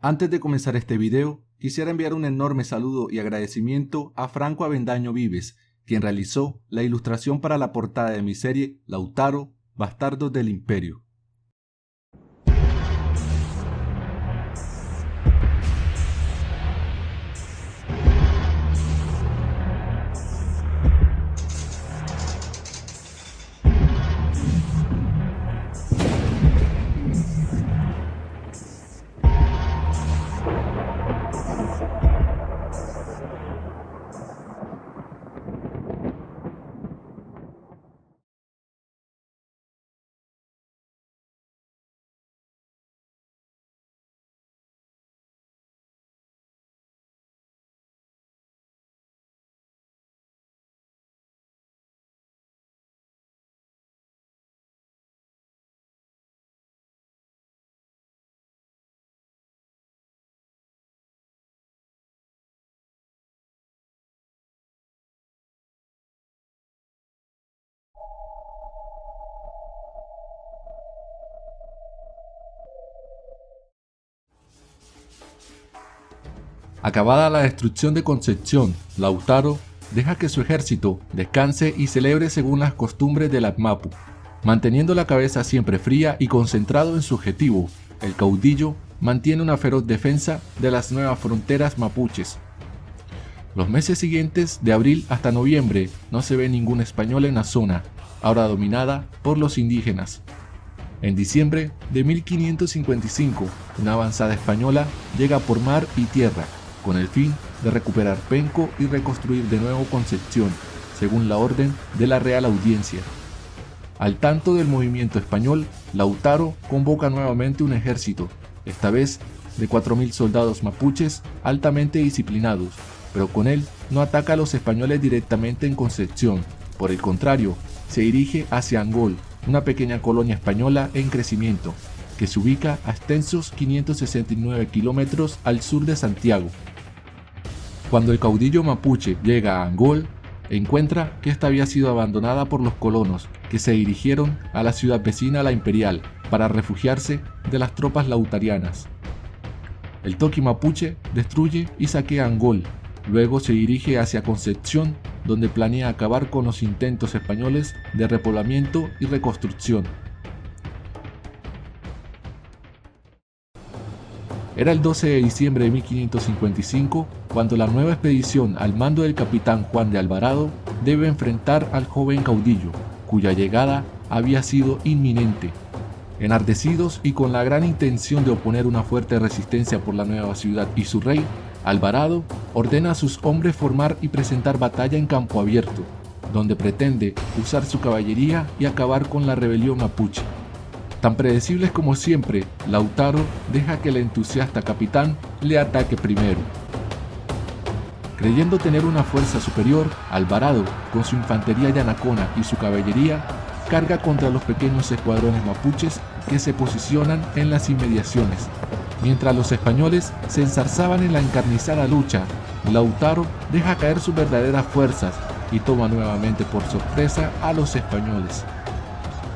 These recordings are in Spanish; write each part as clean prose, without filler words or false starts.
Antes de comenzar este video, quisiera enviar un enorme saludo y agradecimiento a Franco Avendaño Vives, quien realizó la ilustración para la portada de mi serie Lautaro, Bastardos del Imperio. Acabada la destrucción de Concepción, Lautaro deja que su ejército descanse y celebre según las costumbres del Apmapu. Manteniendo la cabeza siempre fría y concentrado en su objetivo, el caudillo mantiene una feroz defensa de las nuevas fronteras mapuches. Los meses siguientes, de abril hasta noviembre, no se ve ningún español en la zona, ahora dominada por los indígenas. En diciembre de 1555, una avanzada española llega por mar y tierra, con el fin de recuperar Penco y reconstruir de nuevo Concepción, según la orden de la Real Audiencia. Al tanto del movimiento español, Lautaro convoca nuevamente un ejército, esta vez de 4.000 soldados mapuches altamente disciplinados, pero con él no ataca a los españoles directamente en Concepción, por el contrario, se dirige hacia Angol, una pequeña colonia española en crecimiento, que se ubica a extensos 569 kilómetros al sur de Santiago. Cuando el caudillo mapuche llega a Angol, encuentra que esta había sido abandonada por los colonos, que se dirigieron a la ciudad vecina La Imperial para refugiarse de las tropas lautarianas. El toqui mapuche destruye y saquea Angol, luego se dirige hacia Concepción, donde planea acabar con los intentos españoles de repoblamiento y reconstrucción. Era el 12 de diciembre de 1555 cuando la nueva expedición al mando del capitán Juan de Alvarado debe enfrentar al joven caudillo, cuya llegada había sido inminente. Enardecidos y con la gran intención de oponer una fuerte resistencia por la nueva ciudad y su rey, Alvarado ordena a sus hombres formar y presentar batalla en campo abierto, donde pretende usar su caballería y acabar con la rebelión mapuche. Tan predecibles como siempre, Lautaro deja que el entusiasta capitán le ataque primero. Creyendo tener una fuerza superior, Alvarado, con su infantería yanacona y su caballería, carga contra los pequeños escuadrones mapuches que se posicionan en las inmediaciones. Mientras los españoles se enzarzaban en la encarnizada lucha, Lautaro deja caer sus verdaderas fuerzas y toma nuevamente por sorpresa a los españoles.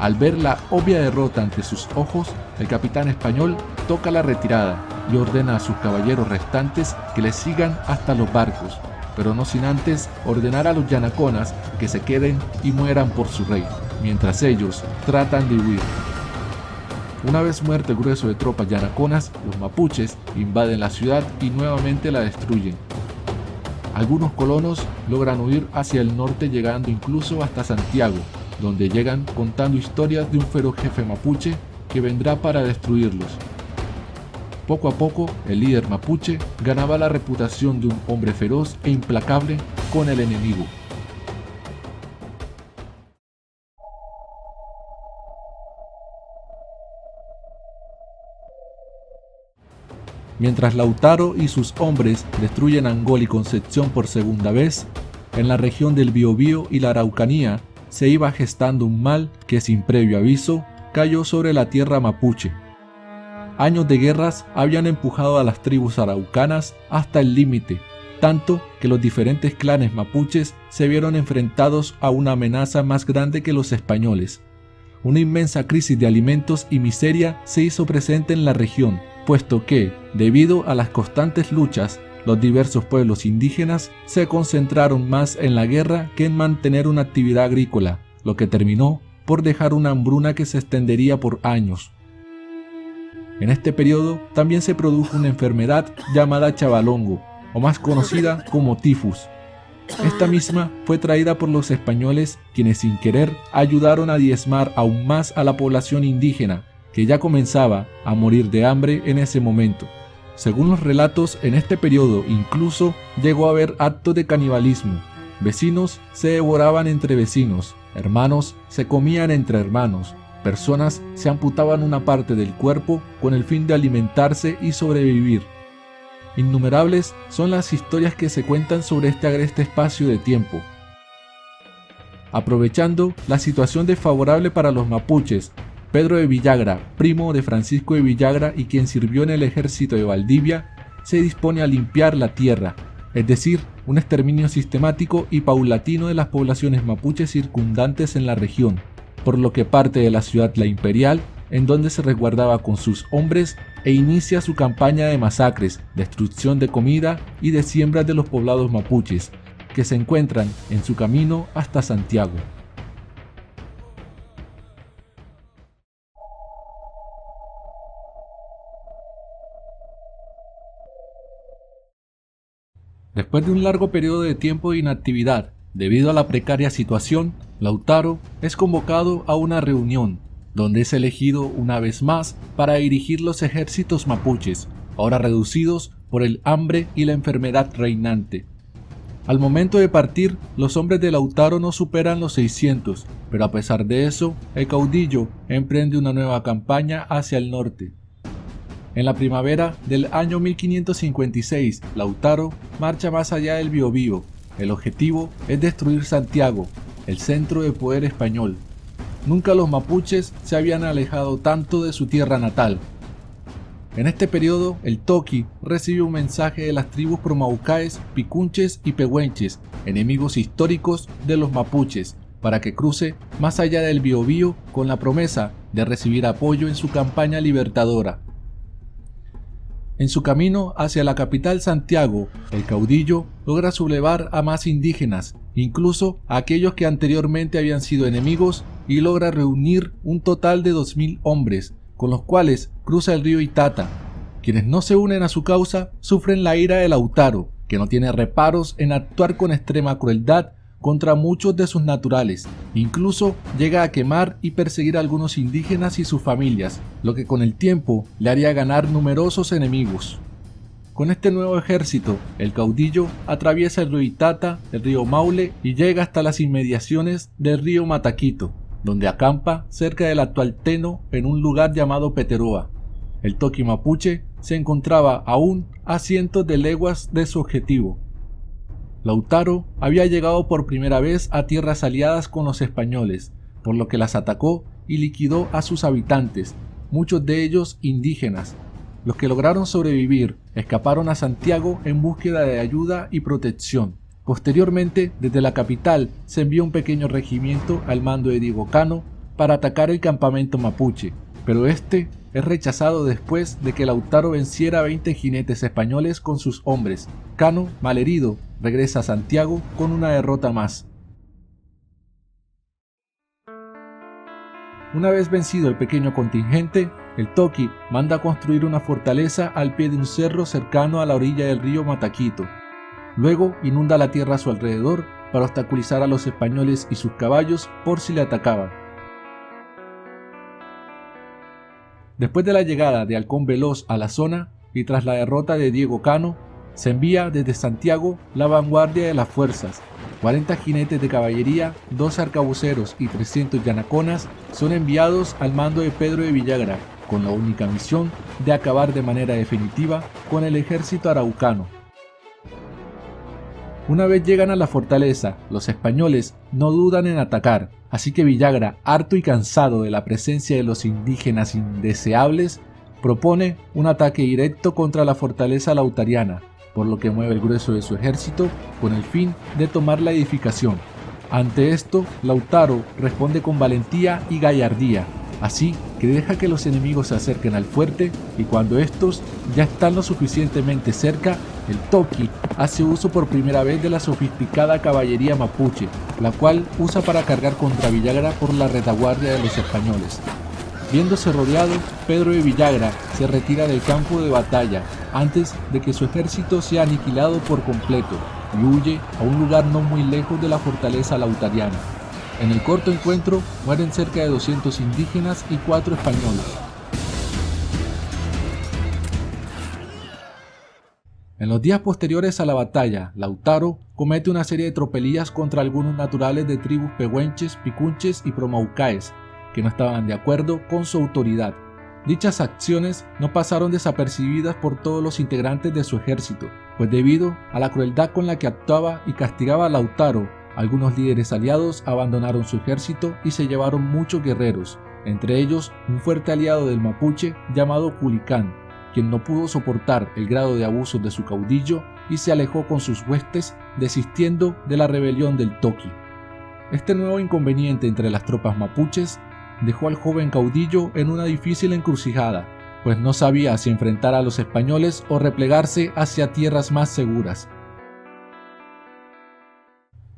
Al ver la obvia derrota ante sus ojos, el capitán español toca la retirada y ordena a sus caballeros restantes que le sigan hasta los barcos, pero no sin antes ordenar a los yanaconas que se queden y mueran por su rey, mientras ellos tratan de huir. Una vez muerto el grueso de tropas yanaconas, los mapuches invaden la ciudad y nuevamente la destruyen. Algunos colonos logran huir hacia el norte, llegando incluso hasta Santiago, donde llegan contando historias de un feroz jefe mapuche que vendrá para destruirlos. Poco a poco, el líder mapuche ganaba la reputación de un hombre feroz e implacable con el enemigo. Mientras Lautaro y sus hombres destruyen Angol y Concepción por segunda vez, en la región del Biobío y la Araucanía se iba gestando un mal que sin previo aviso cayó sobre la tierra mapuche. Años de guerras habían empujado a las tribus araucanas hasta el límite, tanto que los diferentes clanes mapuches se vieron enfrentados a una amenaza más grande que los españoles. Una inmensa crisis de alimentos y miseria se hizo presente en la región, puesto que, debido a las constantes luchas, los diversos pueblos indígenas se concentraron más en la guerra que en mantener una actividad agrícola, lo que terminó por dejar una hambruna que se extendería por años. En este periodo también se produjo una enfermedad llamada chavalongo, o más conocida como tifus. Esta misma fue traída por los españoles, quienes sin querer ayudaron a diezmar aún más a la población indígena, que ya comenzaba a morir de hambre en ese momento. Según los relatos, en este periodo incluso llegó a haber actos de canibalismo. Vecinos se devoraban entre vecinos, hermanos se comían entre hermanos, personas se amputaban una parte del cuerpo con el fin de alimentarse y sobrevivir. Innumerables son las historias que se cuentan sobre este agreste espacio de tiempo. Aprovechando la situación desfavorable para los mapuches, Pedro de Villagra, primo de Francisco de Villagra y quien sirvió en el ejército de Valdivia, se dispone a limpiar la tierra, es decir, un exterminio sistemático y paulatino de las poblaciones mapuches circundantes en la región, por lo que parte de la ciudad La Imperial, en donde se resguardaba con sus hombres, e inicia su campaña de masacres, destrucción de comida y de siembras de los poblados mapuches, que se encuentran en su camino hasta Santiago. Después de un largo periodo de tiempo de inactividad, debido a la precaria situación, Lautaro es convocado a una reunión, donde es elegido una vez más para dirigir los ejércitos mapuches, ahora reducidos por el hambre y la enfermedad reinante. Al momento de partir, los hombres de Lautaro no superan los 600, pero a pesar de eso, el caudillo emprende una nueva campaña hacia el norte. En la primavera del año 1556, Lautaro marcha más allá del Biobío. El objetivo es destruir Santiago, el centro de poder español. Nunca los mapuches se habían alejado tanto de su tierra natal. En este periodo, el Toqui recibe un mensaje de las tribus promaucaes, picunches y pehuenches, enemigos históricos de los mapuches, para que cruce más allá del Biobío con la promesa de recibir apoyo en su campaña libertadora. En su camino hacia la capital Santiago, el caudillo logra sublevar a más indígenas, incluso a aquellos que anteriormente habían sido enemigos, y logra reunir un total de 2000 hombres, con los cuales cruza el río Itata. Quienes no se unen a su causa sufren la ira de Lautaro, que no tiene reparos en actuar con extrema crueldad contra muchos de sus naturales, incluso llega a quemar y perseguir a algunos indígenas y sus familias, lo que con el tiempo le haría ganar numerosos enemigos. Con este nuevo ejército, el caudillo atraviesa el río Itata, el río Maule y llega hasta las inmediaciones del río Mataquito, donde acampa cerca del actual Teno en un lugar llamado Peteroa. El Toqui mapuche se encontraba aún a cientos de leguas de su objetivo. Lautaro había llegado por primera vez a tierras aliadas con los españoles, por lo que las atacó y liquidó a sus habitantes, muchos de ellos indígenas. Los que lograron sobrevivir escaparon a Santiago en búsqueda de ayuda y protección. Posteriormente, desde la capital se envió un pequeño regimiento al mando de Diego Cano para atacar el campamento mapuche, pero este es rechazado después de que Lautaro venciera a 20 jinetes españoles con sus hombres. Cano, malherido, regresa a Santiago con una derrota más. Una vez vencido el pequeño contingente, el Toqui manda a construir una fortaleza al pie de un cerro cercano a la orilla del río Mataquito. Luego inunda la tierra a su alrededor para obstaculizar a los españoles y sus caballos por si le atacaban. Después de la llegada de Halcón Veloz a la zona y tras la derrota de Diego Cano, se envía desde Santiago la vanguardia de las fuerzas. 40 jinetes de caballería, 12 arcabuceros y 300 yanaconas son enviados al mando de Pedro de Villagra, con la única misión de acabar de manera definitiva con el ejército araucano. Una vez llegan a la fortaleza, los españoles no dudan en atacar, así que Villagra, harto y cansado de la presencia de los indígenas indeseables, propone un ataque directo contra la fortaleza lautariana, por lo que mueve el grueso de su ejército con el fin de tomar la edificación. Ante esto, Lautaro responde con valentía y gallardía. Así que deja que los enemigos se acerquen al fuerte y cuando estos ya están lo suficientemente cerca, el Toki hace uso por primera vez de la sofisticada caballería mapuche, la cual usa para cargar contra Villagra por la retaguardia de los españoles. Viéndose rodeado, Pedro de Villagra se retira del campo de batalla antes de que su ejército sea aniquilado por completo y huye a un lugar no muy lejos de la fortaleza lautariana. En el corto encuentro mueren cerca de 200 indígenas y 4 españoles. En los días posteriores a la batalla, Lautaro comete una serie de tropelías contra algunos naturales de tribus pehuenches, picunches y promaucaes, que no estaban de acuerdo con su autoridad. Dichas acciones no pasaron desapercibidas por todos los integrantes de su ejército, pues debido a la crueldad con la que actuaba y castigaba a Lautaro, algunos líderes aliados abandonaron su ejército y se llevaron muchos guerreros, entre ellos un fuerte aliado del mapuche llamado Culicán, quien no pudo soportar el grado de abusos de su caudillo y se alejó con sus huestes, desistiendo de la rebelión del Toki. Este nuevo inconveniente entre las tropas mapuches dejó al joven caudillo en una difícil encrucijada, pues no sabía si enfrentar a los españoles o replegarse hacia tierras más seguras.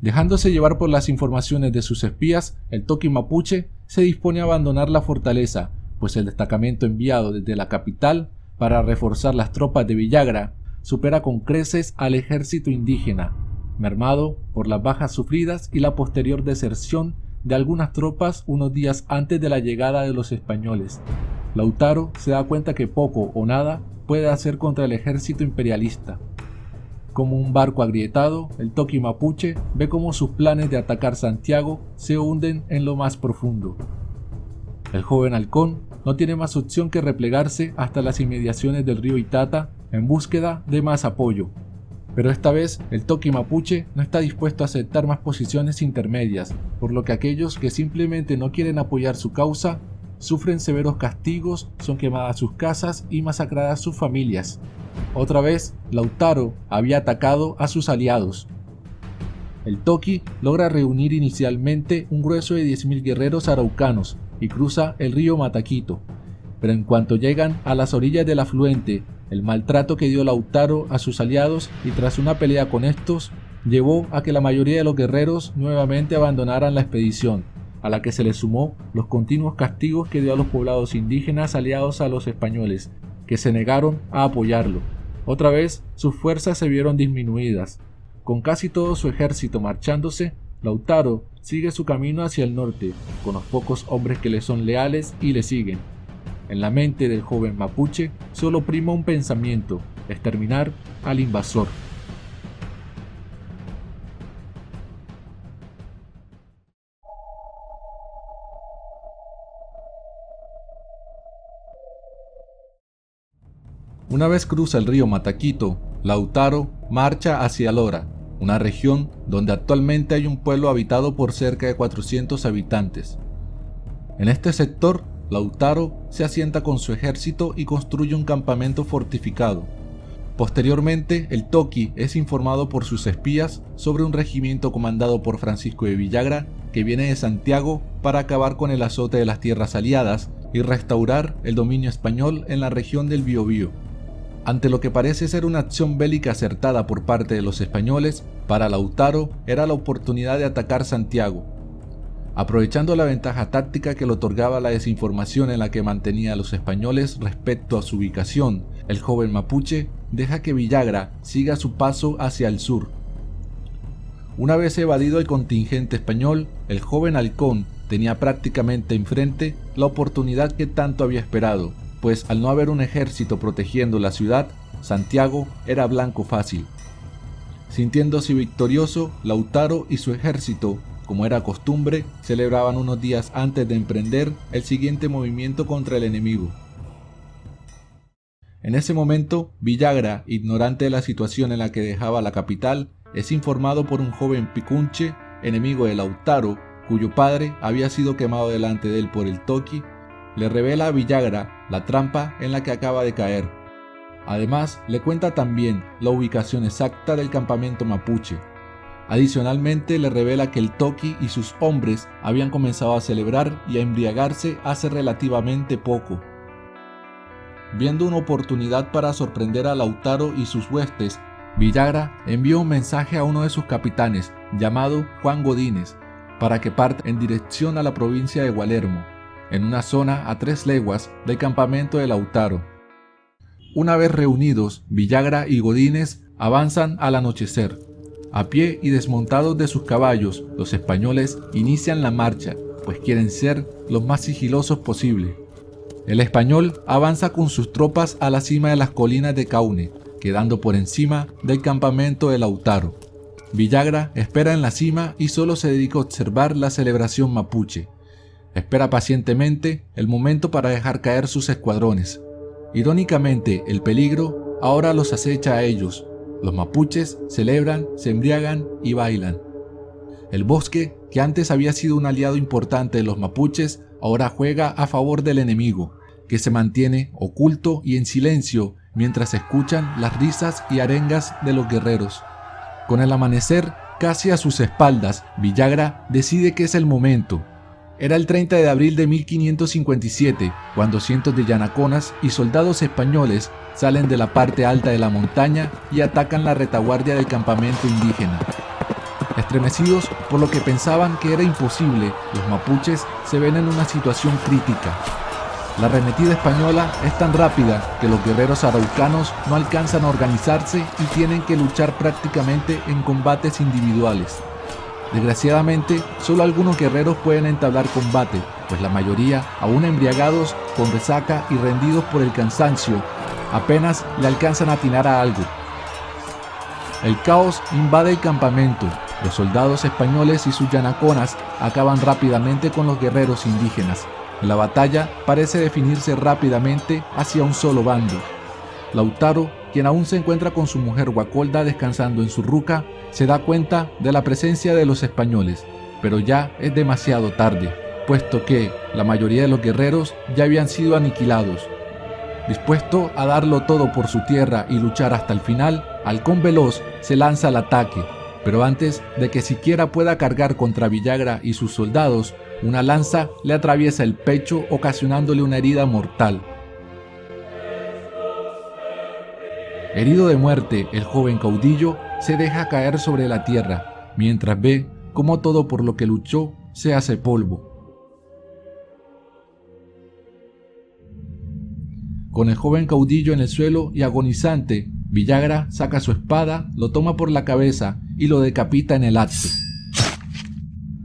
Dejándose llevar por las informaciones de sus espías, el Toki mapuche se dispone a abandonar la fortaleza, pues el destacamento enviado desde la capital para reforzar las tropas de Villagra supera con creces al ejército indígena, mermado por las bajas sufridas y la posterior deserción de algunas tropas unos días antes de la llegada de los españoles. Lautaro se da cuenta que poco o nada puede hacer contra el ejército imperialista. Como un barco agrietado, el Toki mapuche ve cómo sus planes de atacar Santiago se hunden en lo más profundo. El joven halcón no tiene más opción que replegarse hasta las inmediaciones del río Itata en búsqueda de más apoyo. Pero esta vez el Toki mapuche no está dispuesto a aceptar más posiciones intermedias, por lo que aquellos que simplemente no quieren apoyar su causa sufren severos castigos, son quemadas sus casas y masacradas sus familias. Otra vez, Lautaro había atacado a sus aliados. El Toki logra reunir inicialmente un grueso de 10.000 guerreros araucanos y cruza el río Mataquito, pero en cuanto llegan a las orillas del afluente, el maltrato que dio Lautaro a sus aliados y tras una pelea con estos, llevó a que la mayoría de los guerreros nuevamente abandonaran la expedición, a la que se le sumó los continuos castigos que dio a los poblados indígenas aliados a los españoles, que se negaron a apoyarlo. Otra vez, sus fuerzas se vieron disminuidas. Con casi todo su ejército marchándose, Lautaro sigue su camino hacia el norte, con los pocos hombres que le son leales y le siguen. En la mente del joven mapuche solo prima un pensamiento: exterminar al invasor. Una vez cruza el río Mataquito, Lautaro marcha hacia Lora, una región donde actualmente hay un pueblo habitado por cerca de 400 habitantes. En este sector, Lautaro se asienta con su ejército y construye un campamento fortificado. Posteriormente, el Toki es informado por sus espías sobre un regimiento comandado por Francisco de Villagra que viene de Santiago para acabar con el azote de las tierras aliadas y restaurar el dominio español en la región del Biobío. Ante lo que parece ser una acción bélica acertada por parte de los españoles, para Lautaro era la oportunidad de atacar Santiago. Aprovechando la ventaja táctica que le otorgaba la desinformación en la que mantenía a los españoles respecto a su ubicación, el joven mapuche deja que Villagra siga su paso hacia el sur. Una vez evadido el contingente español, el joven halcón tenía prácticamente enfrente la oportunidad que tanto había esperado, pues al no haber un ejército protegiendo la ciudad, Santiago era blanco fácil. Sintiéndose victorioso, Lautaro y su ejército, como era costumbre, celebraban unos días antes de emprender el siguiente movimiento contra el enemigo. En ese momento, Villagra, ignorante de la situación en la que dejaba la capital, es informado por un joven picunche, enemigo de Lautaro, cuyo padre había sido quemado delante de él por el Toki. Le revela a Villagra la trampa en la que acaba de caer. Además, le cuenta también la ubicación exacta del campamento mapuche. Adicionalmente le revela que el Toki y sus hombres habían comenzado a celebrar y a embriagarse hace relativamente poco. Viendo una oportunidad para sorprender a Lautaro y sus huestes, Villagra envió un mensaje a uno de sus capitanes, llamado Juan Godínez, para que parta en dirección a la provincia de Gualermo, en una zona a 3 leguas del campamento de Lautaro. Una vez reunidos, Villagra y Godínez avanzan al anochecer. A pie y desmontados de sus caballos, los españoles inician la marcha, pues quieren ser los más sigilosos posible. El español avanza con sus tropas a la cima de las colinas de Caune, quedando por encima del campamento de Lautaro. Villagra espera en la cima y solo se dedica a observar la celebración mapuche. Espera pacientemente el momento para dejar caer sus escuadrones. Irónicamente, el peligro ahora los acecha a ellos. Los mapuches celebran, se embriagan y bailan. El bosque, que antes había sido un aliado importante de los mapuches, ahora juega a favor del enemigo, que se mantiene oculto y en silencio mientras escuchan las risas y arengas de los guerreros. Con el amanecer casi a sus espaldas, Villagra decide que es el momento. Era el 30 de abril de 1557, cuando cientos de yanaconas y soldados españoles salen de la parte alta de la montaña y atacan la retaguardia del campamento indígena. Estremecidos por lo que pensaban que era imposible, los mapuches se ven en una situación crítica. La arremetida española es tan rápida que los guerreros araucanos no alcanzan a organizarse y tienen que luchar prácticamente en combates individuales. Desgraciadamente, solo algunos guerreros pueden entablar combate, pues la mayoría, aún embriagados, con resaca y rendidos por el cansancio, apenas le alcanzan a atinar a algo. El caos invade el campamento. Los soldados españoles y sus yanaconas acaban rápidamente con los guerreros indígenas. La batalla parece definirse rápidamente hacia un solo bando. Lautaro, quien aún se encuentra con su mujer Guacolda descansando en su ruca, se da cuenta de la presencia de los españoles, pero ya es demasiado tarde, puesto que la mayoría de los guerreros ya habían sido aniquilados. Dispuesto a darlo todo por su tierra y luchar hasta el final, Halcón Veloz se lanza al ataque, pero antes de que siquiera pueda cargar contra Villagra y sus soldados, una lanza le atraviesa el pecho ocasionándole una herida mortal. Herido de muerte, el joven caudillo se deja caer sobre la tierra, mientras ve cómo todo por lo que luchó se hace polvo. Con el joven caudillo en el suelo y agonizante, Villagra saca su espada, lo toma por la cabeza y lo decapita en el acto.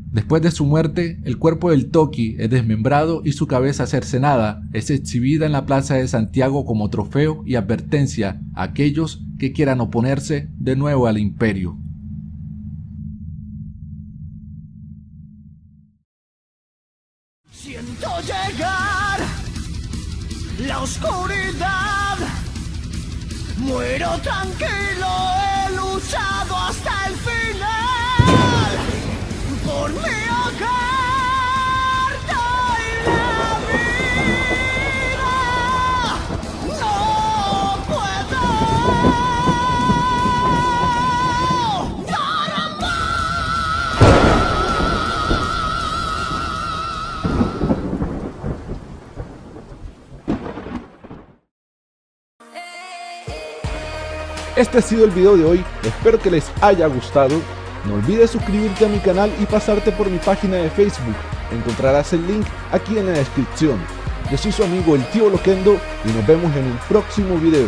Después de su muerte, el cuerpo del Toki es desmembrado y su cabeza cercenada es exhibida en la plaza de Santiago como trofeo y advertencia a aquellos que quieran oponerse de nuevo al imperio. Siento llegar la oscuridad, muero tranquilo, he luchado hasta el final, por mi hogar doy la vida, no puedo dar más. Este ha sido el video de hoy, espero que les haya gustado. No olvides suscribirte a mi canal y pasarte por mi página de Facebook, encontrarás el link aquí en la descripción. Yo soy su amigo el Tío Loquendo y nos vemos en un próximo video.